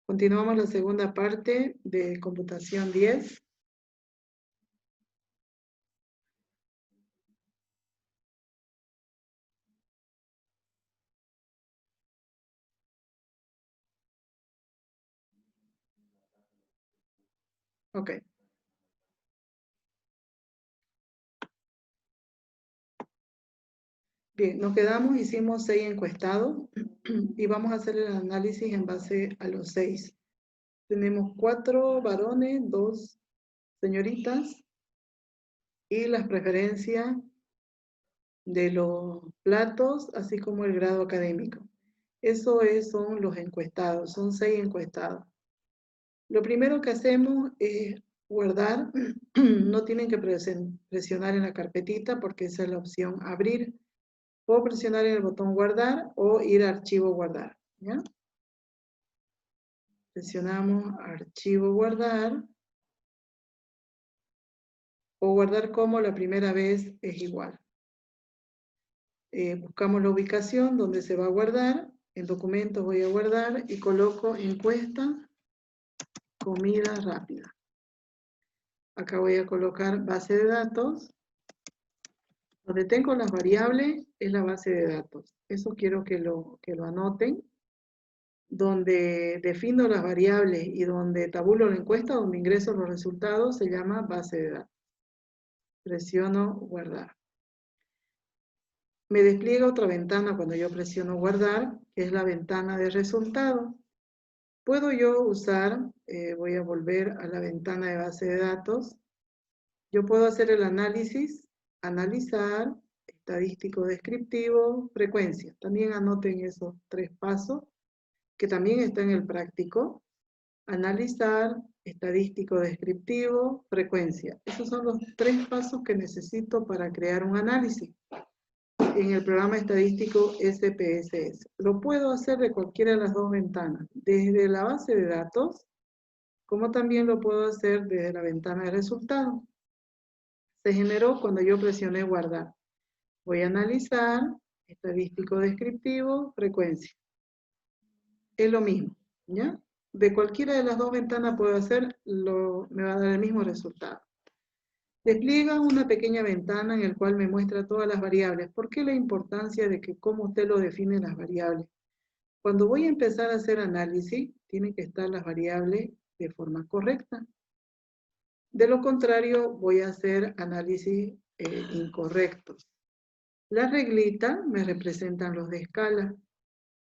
Continuamos la segunda parte de computación 10. Ok. Bien, nos quedamos, hicimos 6 encuestados y vamos a hacer el análisis en base a los 6. Tenemos 4 varones, 2 señoritas y las preferencias de los platos, así como el grado académico. Eso son los encuestados, son 6 encuestados. Lo primero que hacemos es guardar, no tienen que presionar en la carpetita porque esa es la opción abrir. Puedo presionar en el botón guardar o ir a archivo guardar, ¿ya? Presionamos archivo guardar o guardar como la primera vez es igual. Buscamos la ubicación donde se va a guardar, en documentos voy a guardar y coloco encuesta, comida rápida. Acá voy a colocar base de datos. Donde tengo las variables es la base de datos. Eso quiero que lo anoten. Donde defino las variables y donde tabulo la encuesta, donde ingreso los resultados, se llama base de datos. Presiono guardar. Me despliega otra ventana cuando yo presiono guardar, que es la ventana de resultados. Puedo yo usar, voy a volver a la ventana de base de datos. Yo puedo hacer el análisis, analizar, estadístico descriptivo, frecuencia. También anoten esos 3 pasos, que también está en el práctico. Analizar, estadístico descriptivo, frecuencia. Esos son los 3 pasos que necesito para crear un análisis en el programa estadístico SPSS. Lo puedo hacer de cualquiera de las 2 ventanas, desde la base de datos, como también lo puedo hacer desde la ventana de resultados. Se generó cuando yo presioné guardar. Voy a analizar, estadístico descriptivo, frecuencia. Es lo mismo, ¿ya? De cualquiera de las 2 ventanas puedo hacer, me va a dar el mismo resultado. Despliega una pequeña ventana en la cual me muestra todas las variables. ¿Por qué la importancia de que cómo usted lo define las variables? Cuando voy a empezar a hacer análisis, tienen que estar las variables de forma correcta. De lo contrario, voy a hacer análisis incorrectos. Las reglitas me representan los de escala,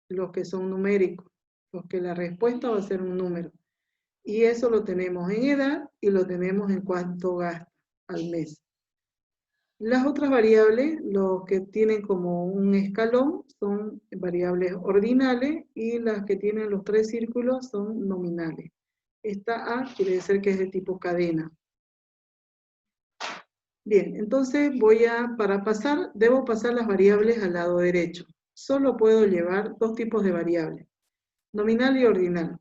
los que son numéricos, los que la respuesta va a ser un número. Y eso lo tenemos en edad y lo tenemos en cuánto gasta al mes. Las otras variables, los que tienen como un escalón, son variables ordinales y las que tienen los 3 círculos son nominales. Esta A quiere decir que es de tipo cadena. Bien, entonces para pasar, debo pasar las variables al lado derecho. Solo puedo llevar 2 tipos de variables, nominal y ordinal.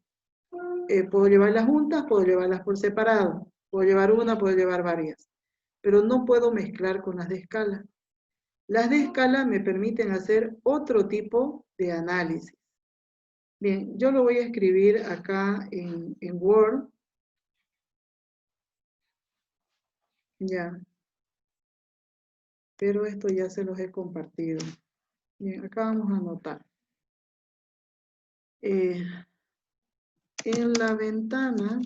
Puedo llevarlas juntas, puedo llevarlas por separado. Puedo llevar una, puedo llevar varias. Pero no puedo mezclar con las de escala. Las de escala me permiten hacer otro tipo de análisis. Bien, yo lo voy a escribir acá en Word. Ya. Pero esto ya se los he compartido. Bien, acá vamos a anotar. En la ventana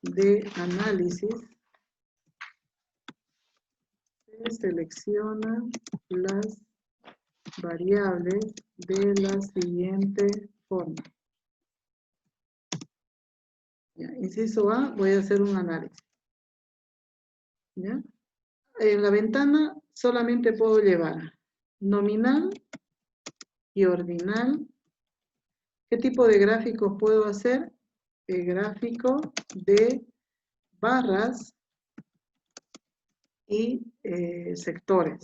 de análisis se selecciona las variables de la siguiente forma. Ya, inciso A, voy a hacer un análisis. ¿Ya? En la ventana solamente puedo llevar nominal y ordinal. ¿Qué tipo de gráficos puedo hacer? El gráfico de barras y sectores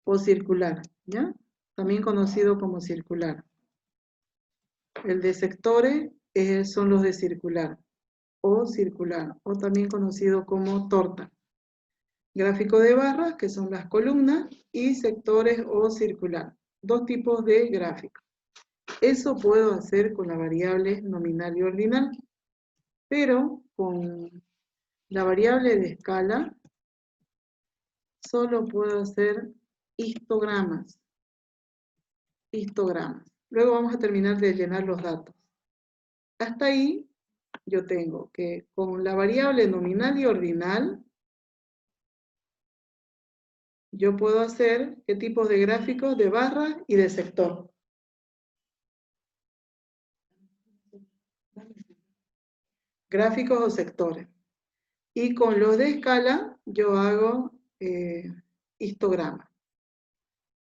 o circular, ¿ya? También conocido como circular. El de sectores son los de circular, o también conocido como torta. Gráfico de barras, que son las columnas, y sectores o circular. 2 tipos de gráficos. Eso puedo hacer con la variable nominal y ordinal, pero con la variable de escala solo puedo hacer histogramas. Luego vamos a terminar de llenar los datos. Hasta ahí yo tengo que con la variable nominal y ordinal yo puedo hacer qué tipos de gráficos de barra y de sector. Gráficos o sectores. Y con los de escala yo hago histogramas.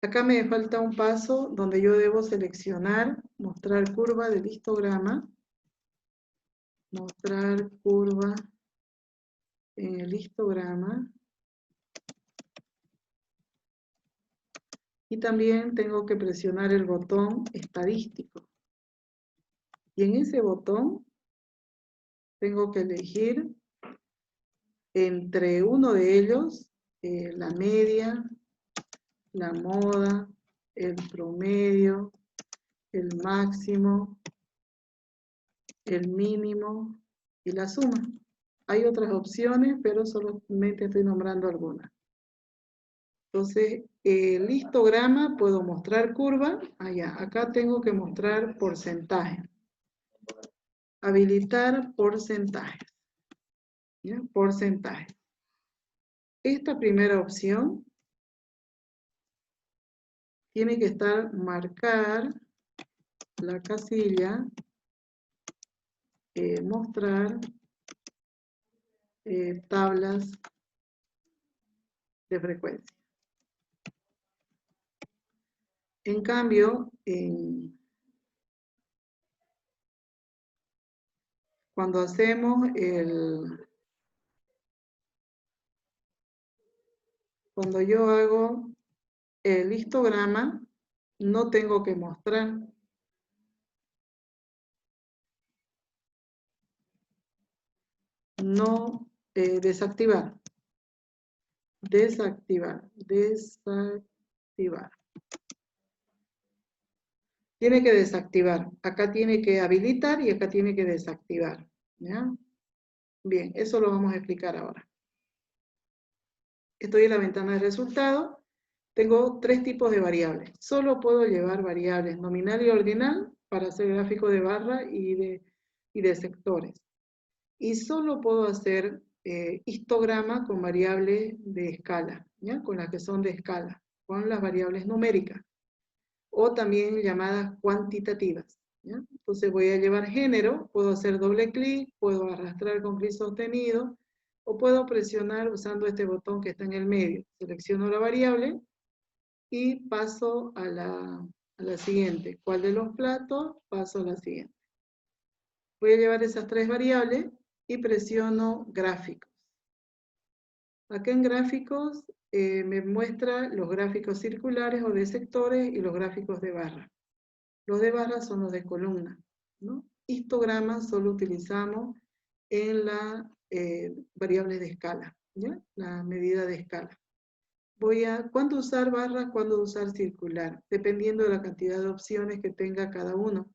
Acá me falta un paso donde yo debo seleccionar, mostrar curva del histograma, mostrar curva en el histograma, y también tengo que presionar el botón estadístico. Y en ese botón tengo que elegir entre uno de ellos la media, la moda, el promedio, el máximo, el mínimo y la suma. Hay otras opciones, pero solamente estoy nombrando algunas. Entonces, el histograma puedo mostrar curva. Acá tengo que mostrar porcentaje. Habilitar porcentajes. ¿Ya? Porcentaje. Esta primera opción tiene que estar marcar la casilla, mostrar tablas de frecuencia. En cambio, cuando hacemos cuando yo hago el histograma, no tengo que mostrar. No, desactivar. Desactivar. Tiene que desactivar. Acá tiene que habilitar y acá tiene que desactivar. ¿Ya? Bien, eso lo vamos a explicar ahora. Estoy en la ventana de resultados. Tengo tres tipos de variables. Solo puedo llevar variables nominal y ordinal para hacer gráfico de barra y de sectores. Y solo puedo hacer histograma con variables de escala, ¿ya? Con las que son de escala, con las variables numéricas, o también llamadas cuantitativas. ¿Ya? Entonces voy a llevar género, puedo hacer doble clic, puedo arrastrar con clic sostenido, o puedo presionar usando este botón que está en el medio. Selecciono la variable y paso a la siguiente. ¿Cuál de los platos? Paso a la siguiente. Voy a llevar esas tres variables y presiono gráficos. Acá en gráficos me muestra los gráficos circulares o de sectores y los gráficos de barra. Los de barra son los de columna, ¿no? Histogramas solo utilizamos en la variable de escala, ¿ya? La medida de escala. ¿Cuándo usar barra, cuándo usar circular? Dependiendo de la cantidad de opciones que tenga cada uno.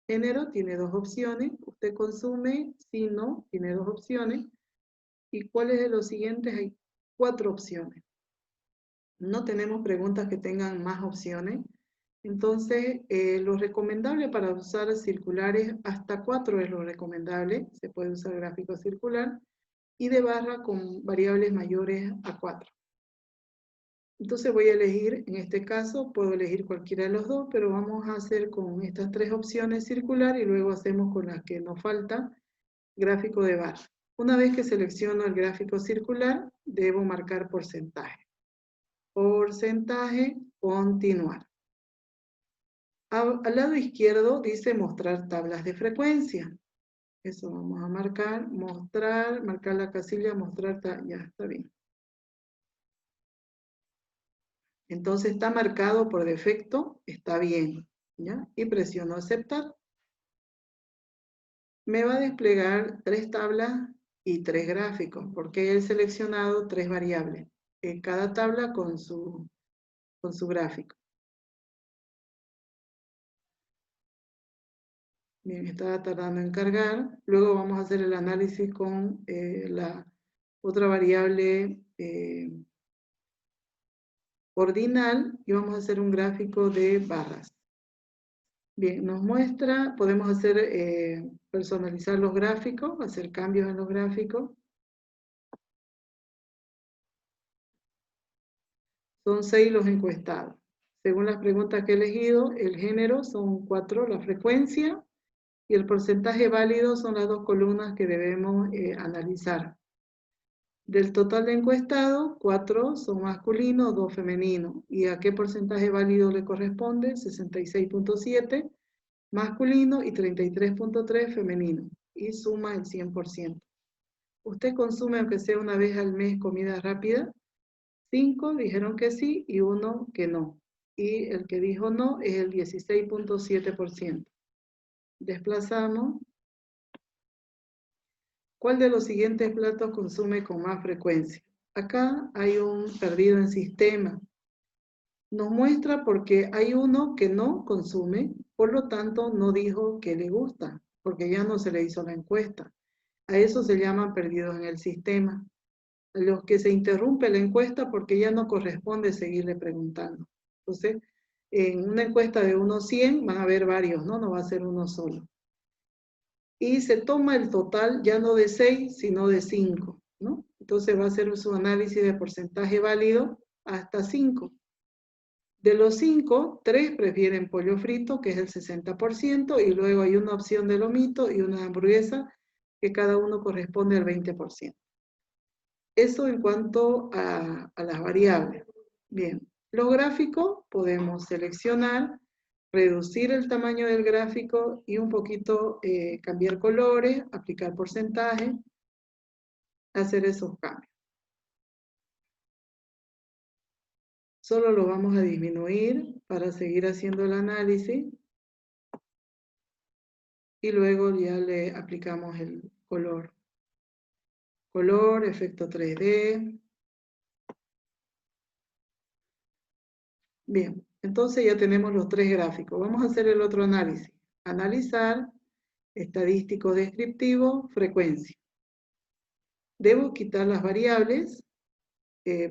Género tiene dos opciones, usted consume, si no, tiene dos opciones. ¿Y cuáles de los siguientes? Hay cuatro opciones. No tenemos preguntas que tengan más opciones. Entonces, lo recomendable para usar circulares, hasta 4 es lo recomendable. Se puede usar gráfico circular y de barra con variables mayores a 4. Entonces voy a elegir, en este caso, puedo elegir cualquiera de los dos, pero vamos a hacer con estas tres opciones circular y luego hacemos con las que nos falta gráfico de barra. Una vez que selecciono el gráfico circular, debo marcar porcentaje. Porcentaje, continuar. Al lado izquierdo dice mostrar tablas de frecuencia. Eso vamos a marcar, mostrar, marcar la casilla, mostrar, ya está bien. Entonces está marcado por defecto, está bien, ¿ya? Y presiono aceptar. Me va a desplegar tres tablas y tres gráficos, porque he seleccionado tres variables, cada tabla con su gráfico. Bien, está tardando en cargar. Luego vamos a hacer el análisis con la otra variable ordinal y vamos a hacer un gráfico de barras. Bien, nos muestra, podemos hacer, personalizar los gráficos, hacer cambios en los gráficos. Son 6 los encuestados. Según las preguntas que he elegido, el género son 4, la frecuencia, y el porcentaje válido son las 2 columnas que debemos analizar. Del total de encuestados, 4 son masculinos, 2 femeninos. ¿Y a qué porcentaje válido le corresponde? 66.7 masculino y 33.3 femenino. Y suma el 100%. ¿Usted consume, aunque sea una vez al mes, comida rápida? 5 dijeron que sí y 1 que no. Y el que dijo no es el 16.7%. Desplazamos. ¿Cuál de los siguientes platos consume con más frecuencia? Acá hay un perdido en sistema. Nos muestra porque hay uno que no consume, por lo tanto no dijo que le gusta, porque ya no se le hizo la encuesta. A eso se llaman perdidos en el sistema. A los que se interrumpe la encuesta porque ya no corresponde seguirle preguntando. Entonces, en una encuesta de unos 100 van a haber varios, ¿no? No va a ser uno solo. Y se toma el total ya no de 6, sino de 5, ¿no? Entonces va a hacer su análisis de porcentaje válido hasta 5. De los 5, 3 prefieren pollo frito, que es el 60%, y luego hay una opción de lomito y una hamburguesa, que cada uno corresponde al 20%. Eso en cuanto a las variables. Bien, los gráficos podemos seleccionar, reducir el tamaño del gráfico y un poquito cambiar colores, aplicar porcentaje, hacer esos cambios. Solo lo vamos a disminuir para seguir haciendo el análisis y luego ya le aplicamos el color. Color, efecto 3D. Bien, entonces ya tenemos los 3 gráficos. Vamos a hacer el otro análisis. Analizar, estadístico descriptivo, frecuencia. Debo quitar las variables.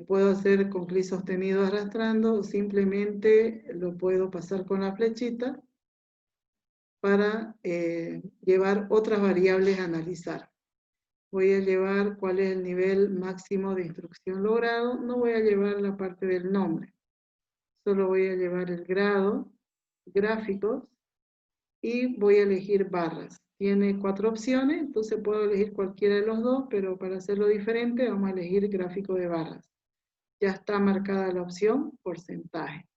Puedo hacer con clic sostenido arrastrando o simplemente lo puedo pasar con la flechita para llevar otras variables a analizar. Voy a llevar cuál es el nivel máximo de instrucción logrado. No voy a llevar la parte del nombre. Solo voy a llevar el grado, gráficos, y voy a elegir barras. Tiene 4 opciones, entonces puedo elegir cualquiera de los dos, pero para hacerlo diferente vamos a elegir gráfico de barras. Ya está marcada la opción porcentaje.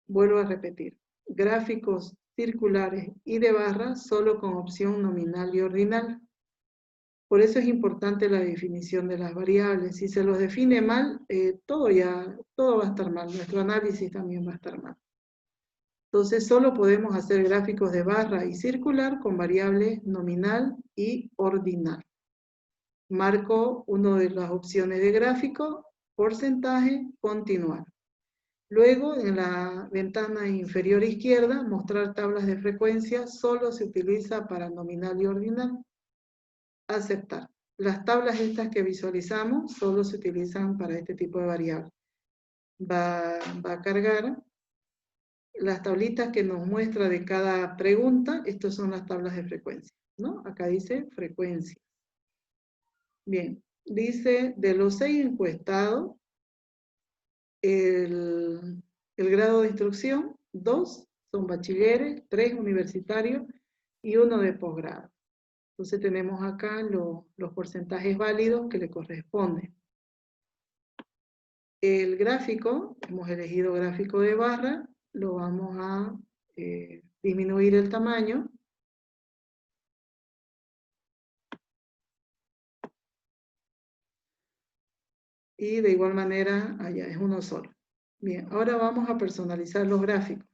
Vuelvo a repetir, gráficos circulares y de barras solo con opción nominal y ordinal. Por eso es importante la definición de las variables. Si se los define mal, todo va a estar mal. Nuestro análisis también va a estar mal. Entonces solo podemos hacer gráficos de barra y circular con variables nominal y ordinal. Marco una de las opciones de gráfico, porcentaje, continuar. Luego en la ventana inferior izquierda, mostrar tablas de frecuencia solo se utiliza para nominal y ordinal. Aceptar. Las tablas estas que visualizamos solo se utilizan para este tipo de variables. Va a cargar las tablitas que nos muestra de cada pregunta. Estas son las tablas de frecuencia, ¿no? Acá dice frecuencia. Bien, dice de los 6 encuestados, el grado de instrucción, 2 son bachilleres, 3 universitarios y 1 de posgrado. Entonces tenemos acá los porcentajes válidos que le corresponden. El gráfico, hemos elegido gráfico de barra, lo vamos a disminuir el tamaño. Y de igual manera, allá es uno solo. Bien, ahora vamos a personalizar los gráficos.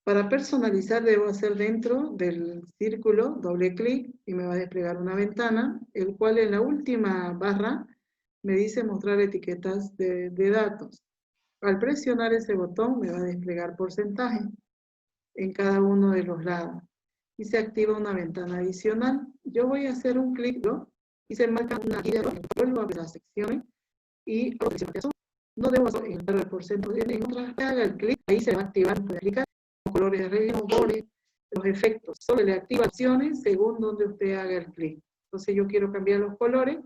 Para personalizar debo hacer dentro del círculo doble clic y me va a desplegar una ventana, el cual en la última barra me dice mostrar etiquetas de datos. Al presionar ese botón me va a desplegar porcentaje en cada uno de los lados. y se activa una ventana adicional. Yo voy a hacer un clic, ¿no? Y se marca una guía, vuelvo a abrir las secciones y no debo entrar el porcentaje. Mientras que haga el clic, ahí se va a activar, puede aplicar los colores de relleno, bordes, los efectos. Solo le activa opciones según donde usted haga el clic. Entonces yo quiero cambiar los colores,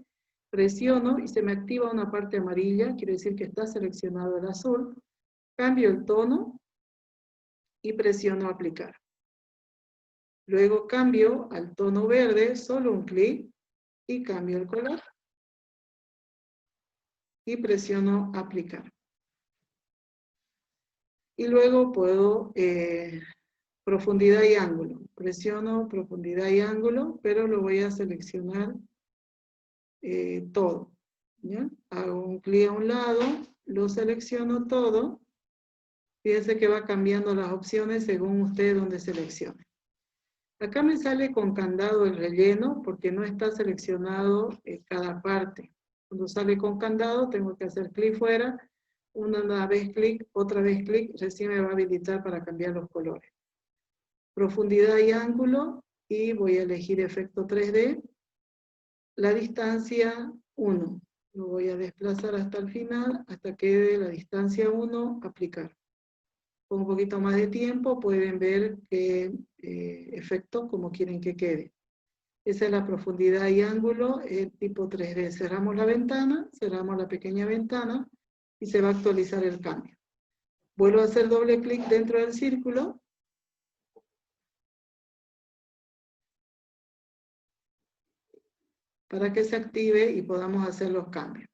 presiono y se me activa una parte amarilla, quiere decir que está seleccionado el azul. Cambio el tono y presiono aplicar. Luego cambio al tono verde, solo un clic, y cambio el color. Y presiono aplicar. Y luego puedo profundidad y ángulo. Presiono profundidad y ángulo, pero lo voy a seleccionar todo. ¿Ya? Hago un clic a un lado, lo selecciono todo. Fíjense que va cambiando las opciones según usted donde seleccione. Acá me sale con candado el relleno porque no está seleccionado cada parte. Cuando sale con candado tengo que hacer clic fuera, una vez clic, otra vez clic, recién me va a habilitar para cambiar los colores. Profundidad y ángulo, y voy a elegir efecto 3D. La distancia 1. Lo voy a desplazar hasta el final, hasta que quede la distancia 1, aplicar. Con un poquito más de tiempo pueden ver qué efectos como quieren que quede. Esa es la profundidad y ángulo tipo 3D. Cerramos la ventana, cerramos la pequeña ventana y se va a actualizar el cambio. Vuelvo a hacer doble clic dentro del círculo. Para que se active y podamos hacer los cambios.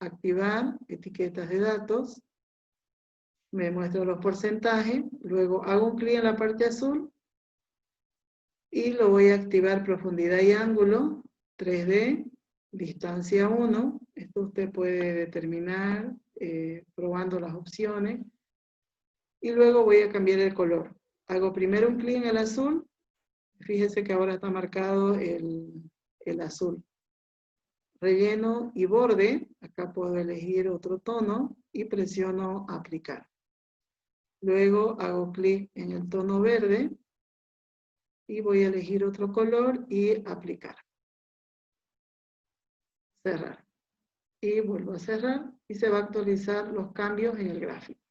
Activar etiquetas de datos. Me muestra los porcentajes. Luego hago un clic en la parte azul. Y lo voy a activar profundidad y ángulo, 3D, distancia 1. Esto usted puede determinar probando las opciones. Y luego voy a cambiar el color. Hago primero un clic en el azul. Fíjese que ahora está marcado el azul. Relleno y borde. Acá puedo elegir otro tono y presiono aplicar. Luego hago clic en el tono verde. Y voy a elegir otro color y aplicar. Cerrar. Y vuelvo a cerrar y se va a actualizar los cambios en el gráfico.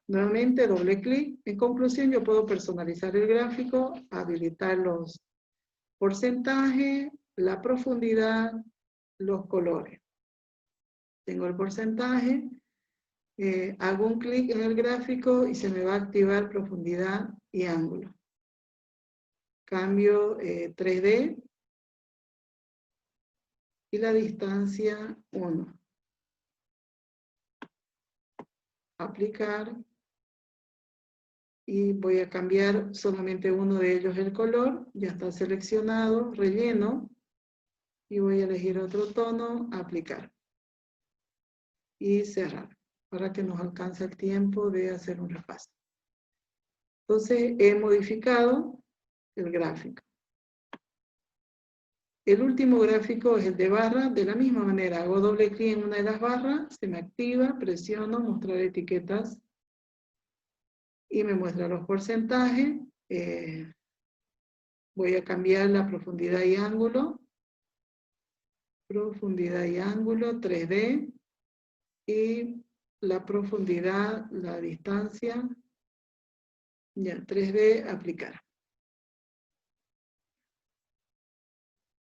Nuevamente doble clic. En conclusión yo puedo personalizar el gráfico, habilitar los porcentajes, la profundidad, los colores. Tengo el porcentaje, hago un clic en el gráfico y se me va a activar profundidad y ángulo. Cambio 3D y la distancia 1. Aplicar y voy a cambiar solamente uno de ellos el color, ya está seleccionado, relleno y voy a elegir otro tono, aplicar y cerrar para que nos alcance el tiempo de hacer un repaso. Entonces he modificado el gráfico. El último gráfico es el de barra. De la misma manera, hago doble clic en una de las barras, se me activa, presiono, mostrar etiquetas y me muestra los porcentajes. Voy a cambiar la profundidad y ángulo. Profundidad y ángulo, 3D. Y la profundidad, la distancia, ya, 3D, aplicar.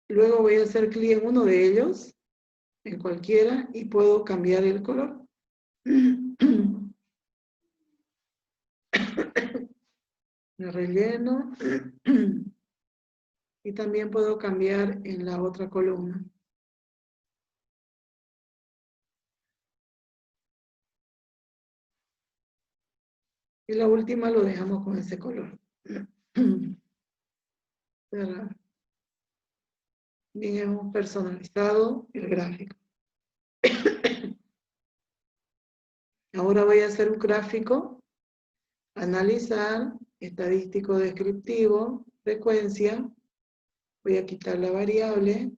Luego voy a hacer clic en uno de ellos, en cualquiera, y puedo cambiar el color. Me relleno. Y también puedo cambiar en la otra columna. Y la última lo dejamos con ese color. Cerrar. Bien, hemos personalizado el gráfico. Ahora voy a hacer un gráfico, analizar, estadístico descriptivo, frecuencia. Voy a quitar la variable.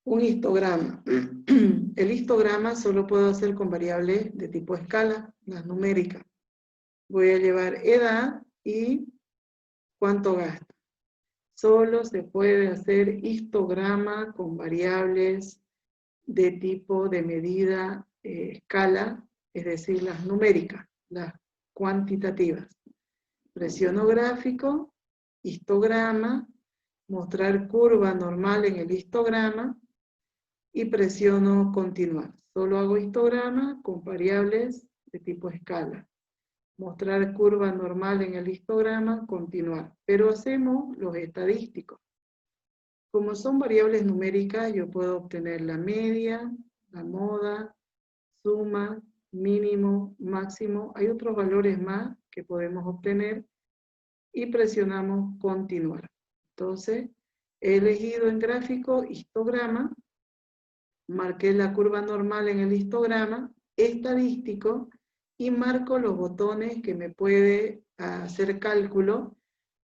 Un histograma. El histograma solo puedo hacer con variables de tipo escala, las numéricas. Voy a llevar edad y ¿Cuánto gasta? Solo se puede hacer histograma con variables de tipo de medida escala, es decir, las numéricas, las cuantitativas. Presiono gráfico, histograma, mostrar curva normal en el histograma y presiono continuar. Solo hago histograma con variables de tipo escala. Mostrar curva normal en el histograma, continuar. Pero hacemos los estadísticos. Como son variables numéricas, yo puedo obtener la media, la moda, suma, mínimo, máximo. Hay otros valores más que podemos obtener y presionamos continuar. Entonces, he elegido en gráfico histograma, marqué la curva normal en el histograma, estadístico, y marco los botones que me puede hacer cálculo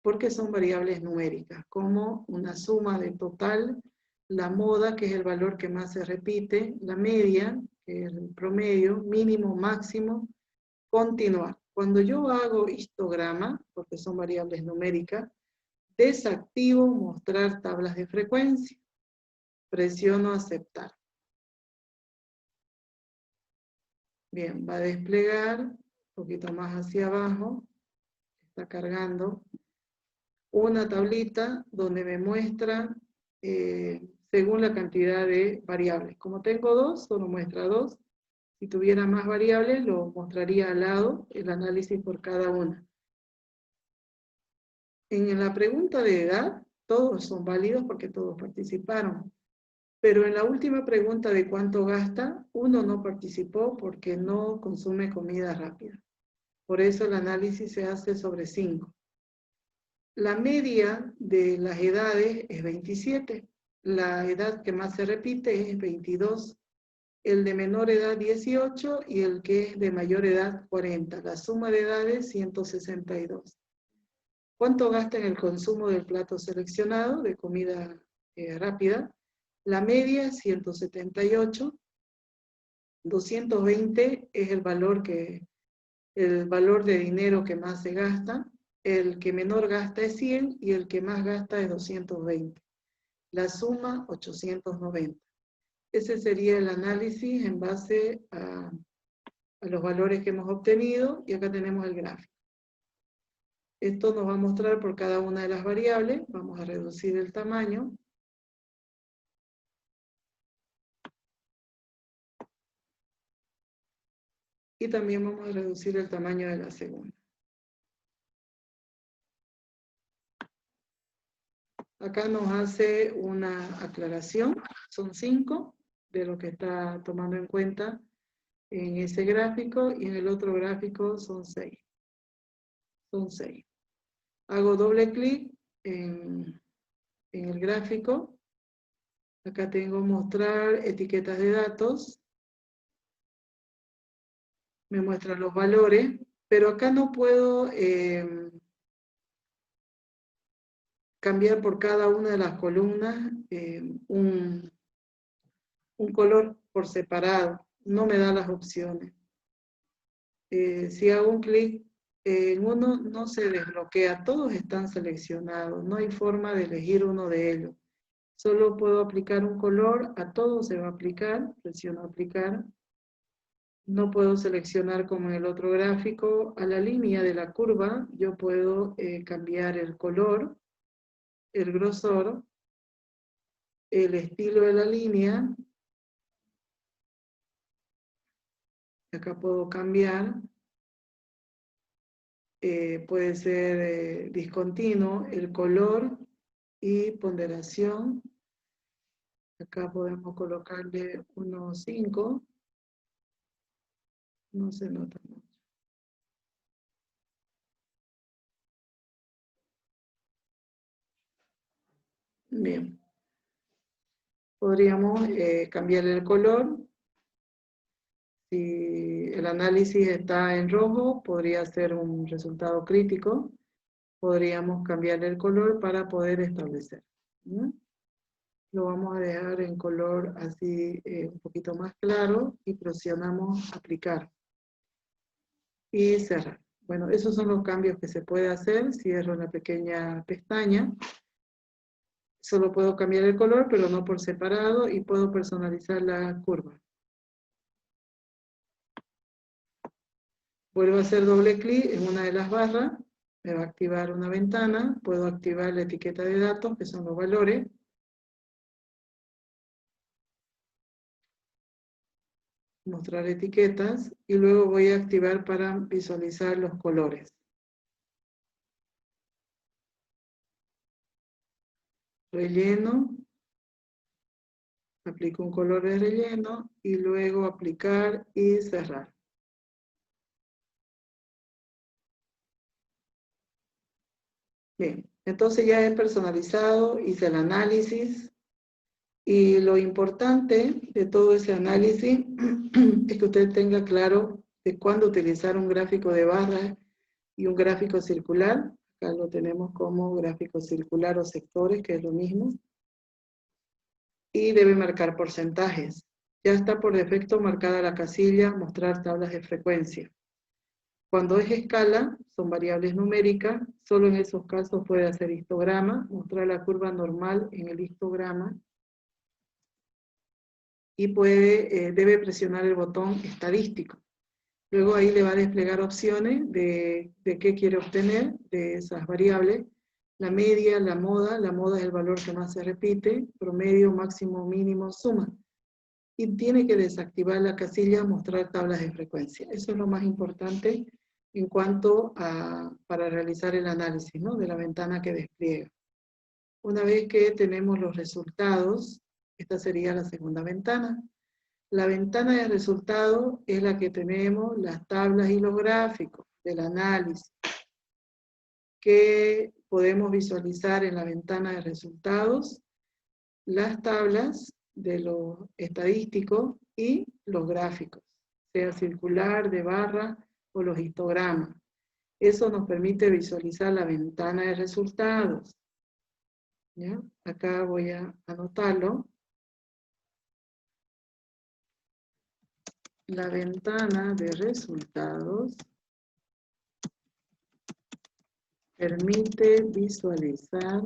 porque son variables numéricas, como una suma de total, la moda, que es el valor que más se repite, la media, que es el promedio, mínimo, máximo, continuar. Cuando yo hago histograma, porque son variables numéricas, desactivo mostrar tablas de frecuencia, presiono aceptar. Bien, va a desplegar un poquito más hacia abajo, está cargando, una tablita donde me muestra según la cantidad de variables. Como tengo dos, solo muestra dos. Si tuviera más variables, lo mostraría al lado, el análisis por cada una. En la pregunta de edad, todos son válidos porque todos participaron. Pero en la última pregunta de cuánto gasta, uno no participó porque no consume comida rápida. Por eso el análisis se hace sobre 5. La media de las edades es 27. La edad que más se repite es 22. El de menor edad 18 y el que es de mayor edad 40. La suma de edades 162. ¿Cuánto gasta en el consumo del plato seleccionado de comida rápida? La media 178. 220 es el valor de dinero que más se gasta. El que menor gasta es 100 y el que más gasta es 220. La suma 890. Ese sería el análisis en base a los valores que hemos obtenido y acá tenemos el gráfico. Esto nos va a mostrar por cada una de las variables. Vamos a reducir el tamaño. Y también vamos a reducir el tamaño de la segunda. Acá nos hace una aclaración, son 5 de lo que está tomando en cuenta en ese gráfico y en el otro gráfico son 6. Son 6. Hago doble clic en el gráfico. Acá tengo mostrar etiquetas de datos. Me muestra los valores, pero acá no puedo cambiar por cada una de las columnas un color por separado. No me da las opciones. Si hago un clic en uno, no se desbloquea. Todos están seleccionados. No hay forma de elegir uno de ellos. Solo puedo aplicar un color. A todos se va a aplicar. Presiono aplicar. No puedo seleccionar como en el otro gráfico. A la línea de la curva yo puedo cambiar el color, el grosor, el estilo de la línea. Acá puedo cambiar. Puede ser discontinuo, el color y ponderación. Acá podemos colocarle unos 5. No se nota mucho. Bien. Podríamos cambiarle el color. Si el análisis está en rojo, podría ser un resultado crítico. Podríamos cambiarle el color para poder establecer. ¿No? Lo vamos a dejar en color así un poquito más claro y presionamos aplicar. Y cerrar. Bueno, esos son los cambios que se puede hacer. Cierro la pequeña pestaña. Solo puedo cambiar el color, pero no por separado, y puedo personalizar la curva. Vuelvo a hacer doble clic en una de las barras, me va a activar una ventana, puedo activar la etiqueta de datos, que son los valores. Mostrar etiquetas, y luego voy a activar para visualizar los colores. Relleno, aplico un color de relleno, y luego aplicar y cerrar. Bien, entonces ya he personalizado, hice el análisis, y lo importante de todo ese análisis es que usted tenga claro de cuándo utilizar un gráfico de barras y un gráfico circular. Acá lo tenemos como gráfico circular o sectores, que es lo mismo. Y debe marcar porcentajes. Ya está por defecto marcada la casilla mostrar tablas de frecuencia. Cuando es escala, son variables numéricas, solo en esos casos puede hacer histograma, mostrar la curva normal en el histograma, y debe presionar el botón estadístico. Luego ahí le va a desplegar opciones de qué quiere obtener de esas variables. La media, la moda es el valor que más se repite, promedio, máximo, mínimo, suma. Y tiene que desactivar la casilla mostrar tablas de frecuencia. Eso es lo más importante en cuanto para realizar el análisis, ¿no?, de la ventana que despliega. Una vez que tenemos los resultados, esta sería la segunda ventana. La ventana de resultados es la que tenemos las tablas y los gráficos del análisis, que podemos visualizar en la ventana de resultados las tablas de los estadísticos y los gráficos, sea circular, de barra o los histogramas. Eso nos permite visualizar la ventana de resultados. ¿Ya? Acá voy a anotarlo. La ventana de resultados permite visualizar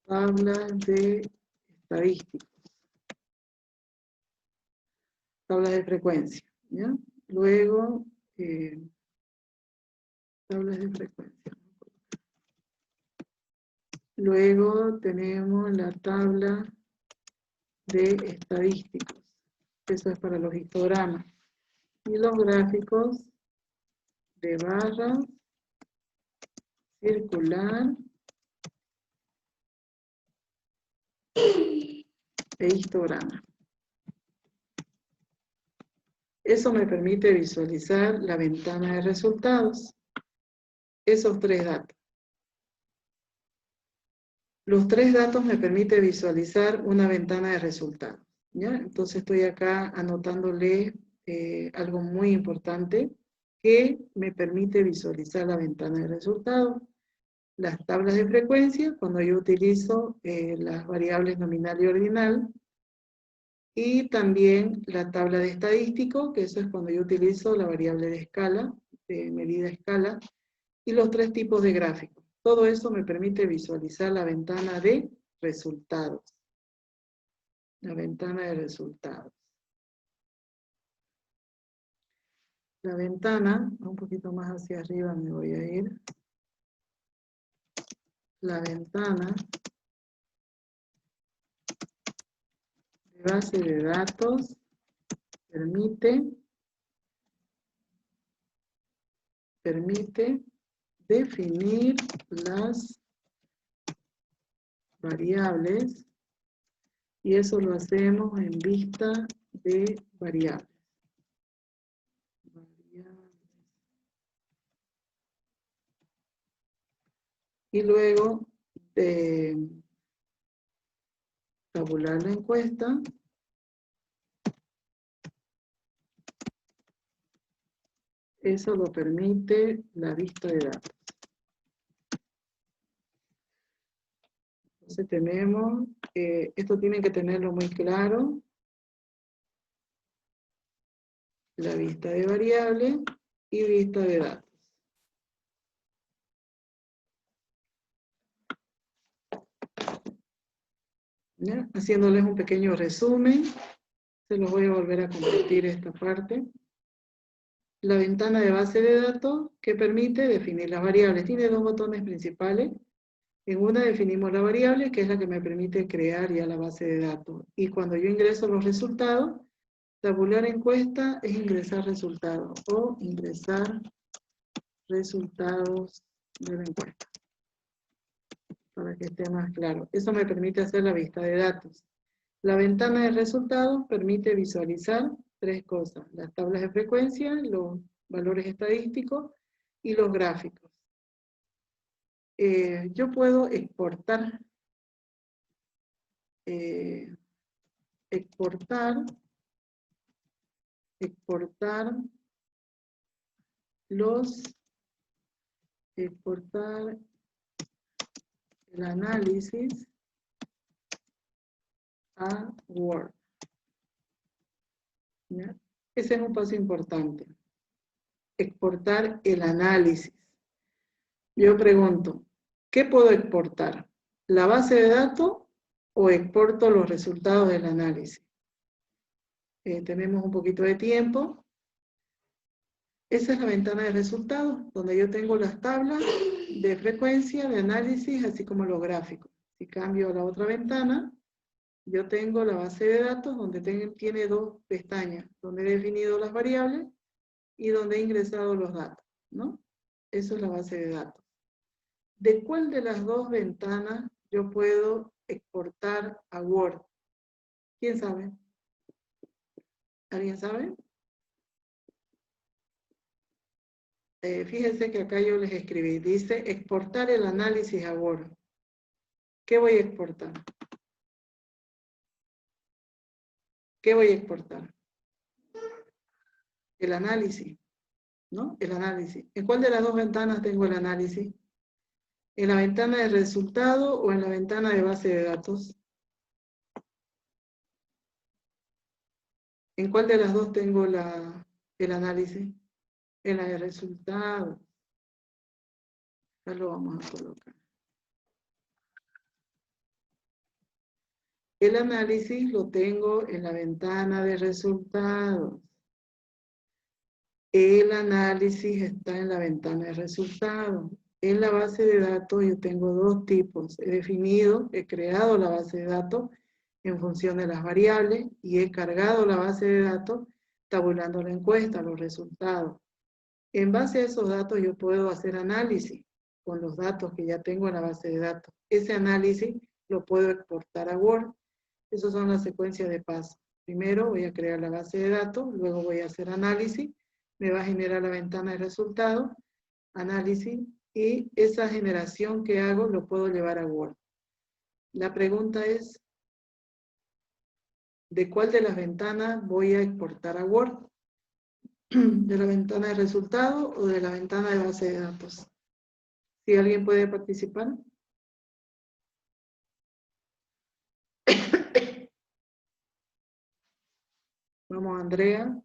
tablas de estadísticos, tablas de frecuencia, ¿ya? Luego, tablas de frecuencia. Luego tenemos la tabla de estadísticos. Eso es para los histogramas. Y los gráficos de barra, circular e histograma. Eso me permite visualizar la ventana de resultados. Esos tres datos. Los tres datos me permiten visualizar una ventana de resultados. ¿Ya? Entonces estoy acá anotándole algo muy importante que me permite visualizar la ventana de resultados. Las tablas de frecuencia, cuando yo utilizo las variables nominal y ordinal, y también la tabla de estadístico, que eso es cuando yo utilizo la variable de escala, de medida escala, y los tres tipos de gráficos. Todo eso me permite visualizar la ventana de resultados. La ventana de resultados. La ventana, un poquito más hacia arriba me voy a ir. La ventana de base de datos permite definir las variables, y eso lo hacemos en vista de variables. Y luego de tabular la encuesta, eso lo permite la vista de datos. Entonces tenemos, esto tienen que tenerlo muy claro, la vista de variable y vista de datos. ¿Ya? Haciéndoles un pequeño resumen, se los voy a volver a compartir esta parte. La ventana de base de datos que permite definir las variables. Tiene dos botones principales. En una definimos la variable, que es la que me permite crear ya la base de datos. Y cuando yo ingreso los resultados, tabular encuesta es ingresar resultados o ingresar resultados de la encuesta, para que esté más claro. Eso me permite hacer la vista de datos. La ventana de resultados permite visualizar tres cosas: las tablas de frecuencia, los valores estadísticos y los gráficos. Yo puedo exportar el análisis a Word. ¿Ya? Ese es un paso importante. Exportar el análisis. Yo pregunto, ¿qué puedo exportar? ¿La base de datos o exporto los resultados del análisis? Tenemos un poquito de tiempo. Esa es la ventana de resultados, donde yo tengo las tablas de frecuencia, de análisis, así como los gráficos. Si cambio a la otra ventana, yo tengo la base de datos, donde tiene dos pestañas, donde he definido las variables y donde he ingresado los datos, ¿no? Eso es la base de datos. ¿De cuál de las dos ventanas yo puedo exportar a Word? ¿Quién sabe? ¿Alguien sabe? Fíjense que acá yo les escribí, dice exportar el análisis a Word. ¿Qué voy a exportar? ¿Qué voy a exportar? El análisis, ¿no? El análisis. ¿En cuál de las dos ventanas tengo el análisis? ¿En la ventana de resultado o en la ventana de base de datos? ¿En cuál de las dos tengo el análisis? En la de resultados. Ya lo vamos a colocar. El análisis lo tengo en la ventana de resultados. El análisis está en la ventana de resultados. En la base de datos yo tengo dos tipos. He creado la base de datos en función de las variables y he cargado la base de datos tabulando la encuesta, los resultados. En base a esos datos yo puedo hacer análisis con los datos que ya tengo en la base de datos. Ese análisis lo puedo exportar a Word. Esas son las secuencias de pasos. Primero voy a crear la base de datos, luego voy a hacer análisis, me va a generar la ventana de resultados, análisis, y esa generación que hago lo puedo llevar a Word. La pregunta es, ¿de cuál de las ventanas voy a exportar a Word? ¿De la ventana de resultados o de la ventana de base de datos? Si alguien puede participar. Vamos, Andrea.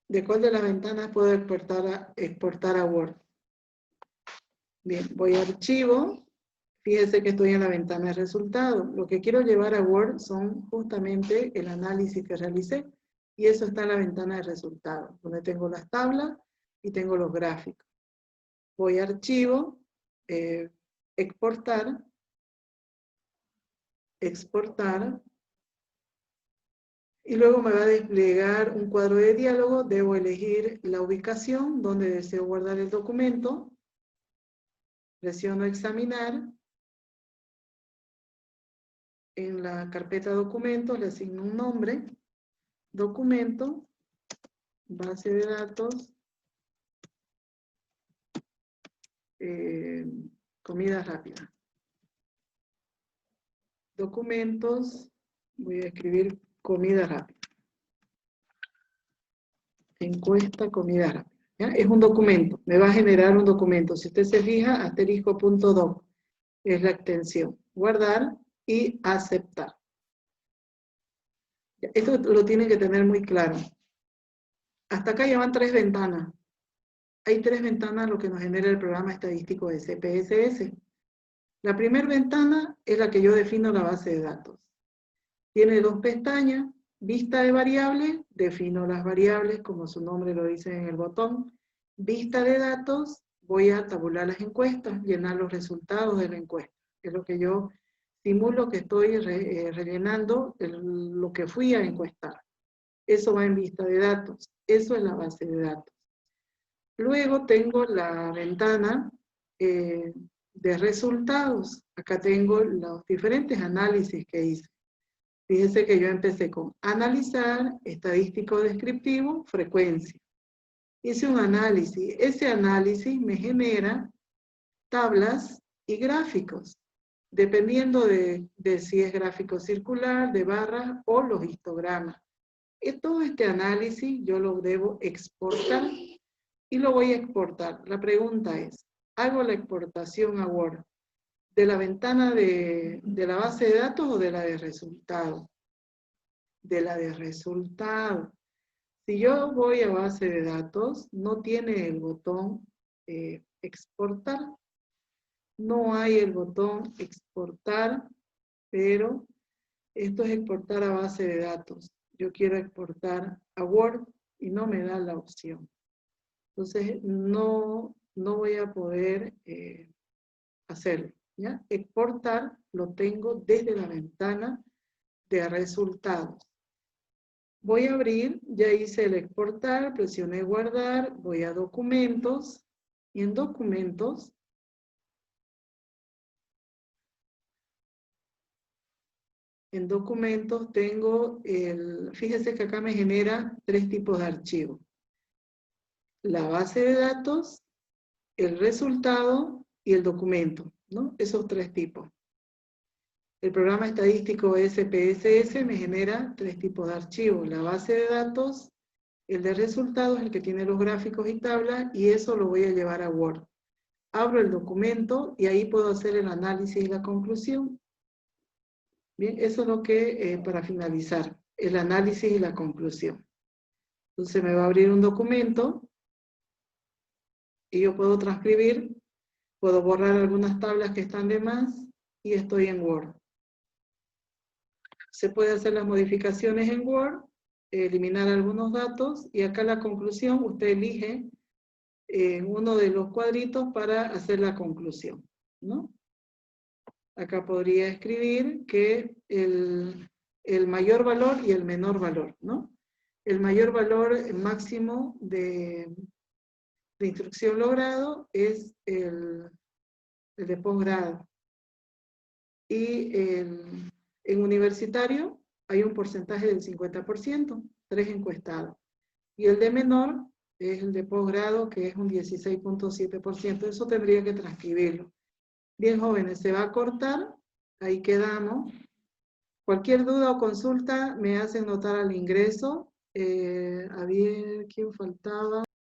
¿De cuál de las ventanas puedo exportar a Word? Bien, voy a archivo. Fíjense que estoy en la ventana de resultados. Lo que quiero llevar a Word son justamente el análisis que realicé. Y eso está en la ventana de resultados, donde tengo las tablas y tengo los gráficos. Voy a archivo, exportar, y luego me va a desplegar un cuadro de diálogo. Debo elegir la ubicación donde deseo guardar el documento. Presiono examinar. En la carpeta documentos le asigno un nombre. Documento, base de datos, comida rápida. Documentos, voy a escribir comida rápida. Encuesta comida rápida. ¿Ya? Es un documento, me va a generar un documento. Si usted se fija, asterisco.doc es la extensión. Guardar y aceptar. Esto lo tienen que tener muy claro. Hasta acá ya van 3 ventanas. Hay 3 ventanas lo que nos genera el programa estadístico de SPSS. La primera ventana es la que yo defino la base de datos. Tiene 2 pestañas, vista de variables, defino las variables como su nombre lo dice en el botón. Vista de datos, voy a tabular las encuestas, llenar los resultados de la encuesta. Es lo que yo simulo que estoy rellenando lo que fui a encuestar. Eso va en vista de datos. Eso es la base de datos. Luego tengo la ventana de resultados. Acá tengo los diferentes análisis que hice. Fíjense que yo empecé con analizar, estadístico descriptivo, frecuencia. Hice un análisis. Ese análisis me genera tablas y gráficos, dependiendo de si es gráfico circular, de barras o los histogramas. Y todo este análisis yo lo debo exportar y lo voy a exportar. La pregunta es, ¿hago la exportación a Word de la ventana de la base de datos o de la de resultados? De la de resultados. Si yo voy a base de datos, no tiene el botón exportar. No hay el botón exportar, pero esto es exportar a base de datos. Yo quiero exportar a Word y no me da la opción. Entonces, no voy a poder hacerlo. ¿Ya? Exportar lo tengo desde la ventana de resultados. Voy a abrir, ya hice el exportar, presioné guardar, voy a documentos, y en documentos, tengo fíjense que acá me genera 3 tipos de archivos. La base de datos, el resultado y el documento, ¿no? Esos 3 tipos. El programa estadístico SPSS me genera 3 tipos de archivos. La base de datos, el de resultados, el que tiene los gráficos y tablas, y eso lo voy a llevar a Word. Abro el documento y ahí puedo hacer el análisis y la conclusión. Bien, eso es lo que, para finalizar, el análisis y la conclusión. Entonces me va a abrir un documento y yo puedo transcribir, puedo borrar algunas tablas que están de más y estoy en Word. Se puede hacer las modificaciones en Word, eliminar algunos datos y acá la conclusión, usted elige uno de los cuadritos para hacer la conclusión, ¿no? Acá podría escribir que el mayor valor y el menor valor, ¿no? El mayor valor máximo de instrucción logrado es el de posgrado. Y en universitario hay un porcentaje del 50%, 3 encuestados. Y el de menor es el de posgrado, que es un 16.7%. Eso tendría que transcribirlo. Bien, jóvenes, se va a cortar. Ahí quedamos. Cualquier duda o consulta me hacen notar al ingreso. A ver, ¿quién faltaba?